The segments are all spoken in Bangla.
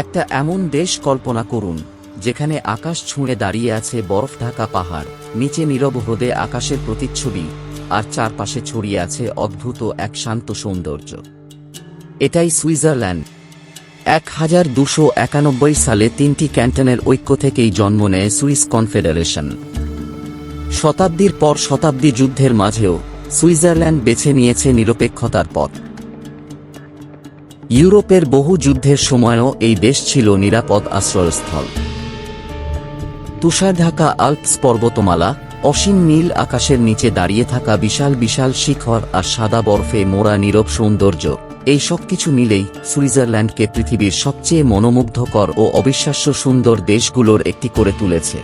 একটা এমন দেশ কল্পনা করুন যেখানে আকাশ ছুঁয়ে দাঁড়িয়ে আছে বরফ ঢাকা পাহাড়, নিচে নীরব হ্রদে আকাশের প্রতিচ্ছবি, আর চারপাশে ছড়িয়ে আছে অদ্ভুত এক শান্ত সৌন্দর্য। এটাই সুইজারল্যান্ড। 1291 সালে 3টি ক্যান্টনের ঐক্য থেকেই জন্ম নেয় সুইস কনফেডারেশন। শতাব্দীর পর শতাব্দী যুদ্ধের মাঝেও সুইজারল্যান্ড বেছে নিয়েছে নিরপেক্ষতার পথ। ইউরোপের বহু যুদ্ধের সময়ও এই দেশ ছিল নিরাপদ আশ্রয়স্থল। তুষারঢাকা আল্পস পর্বতমালা, অসীম নীল আকাশের নিচে দাঁড়িয়ে থাকা বিশাল বিশাল শিখর আর সাদা বরফে মোড়া নীরব সৌন্দর্য, এই সব কিছু মিলেই সুইজারল্যান্ডকে পৃথিবীর সবচেয়ে মনোমুগ্ধকর ও অবিশ্বাস্য সুন্দর দেশগুলোর একটি করে তুলেছে।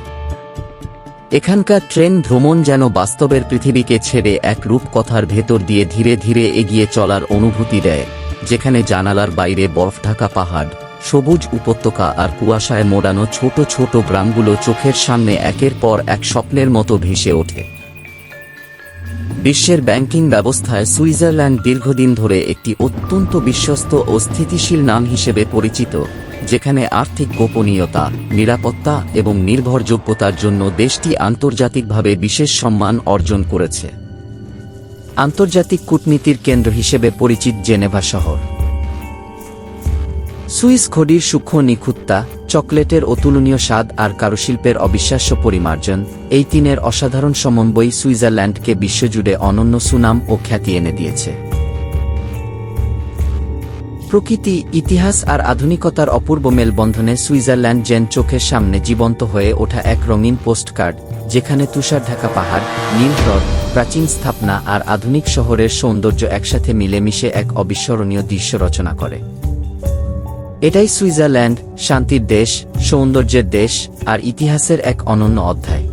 এখানকার ট্রেন ভ্রমণ যেন বাস্তবের পৃথিবীকে ছেড়ে এক রূপকথার ভেতর দিয়ে ধীরে ধীরে এগিয়ে চলার অনুভূতি দেয়, যেখানে জানালার বাইরে বরফঢাকা পাহাড়, সবুজ উপত্যকা আর কুয়াশায় মোড়ানো ছোট ছোট গ্রামগুলো চোখের সামনে একের পর এক স্বপ্নের মতো ভেসে ওঠে। বিশ্বের ব্যাংকিং ব্যবস্থায় সুইজারল্যান্ড দীর্ঘদিন ধরে একটি অত্যন্ত বিশ্বস্ত ও স্থিতিশীল নাম হিসেবে পরিচিত, যেখানে আর্থিক গোপনীয়তা, নিরাপত্তা এবং নির্ভরযোগ্যতার জন্য দেশটি আন্তর্জাতিকভাবে বিশেষ সম্মান অর্জন করেছে। আন্তর্জাতিক কূটনীতির কেন্দ্র হিসেবে পরিচিত জেনেভা শহর। সুইস ঘড়ির সূক্ষ্ম নিখুঁততা, চকলেটের অতুলনীয় স্বাদ আর কারুশিল্পের অবিশ্বাস্য পরিমার্জন, এই তিনের অসাধারণ সমন্বয় সুইজারল্যান্ডকে বিশ্বজুড়ে অনন্য সুনাম ও খ্যাতি এনে দিয়েছে। প্রকৃতি, ইতিহাস আর আধুনিকতার অপূর্ব মেলবন্ধনে সুইজারল্যান্ড যেন চোখের সামনে জীবন্ত হয়ে ওঠা এক রঙিন পোস্টকার্ড, যেখানে তুষারঢাকা পাহাড়, নীল হ্রদ, প্রাচীন স্থাপনা আর আধুনিক শহরের সৌন্দর্য একসাথে মিলেমিশে এক অবিস্মরণীয় দৃশ্য রচনা করে। এটাই সুইজারল্যান্ড, শান্তির দেশ, সৌন্দর্যের দেশ আর ইতিহাসের এক অনন্য অধ্যায়।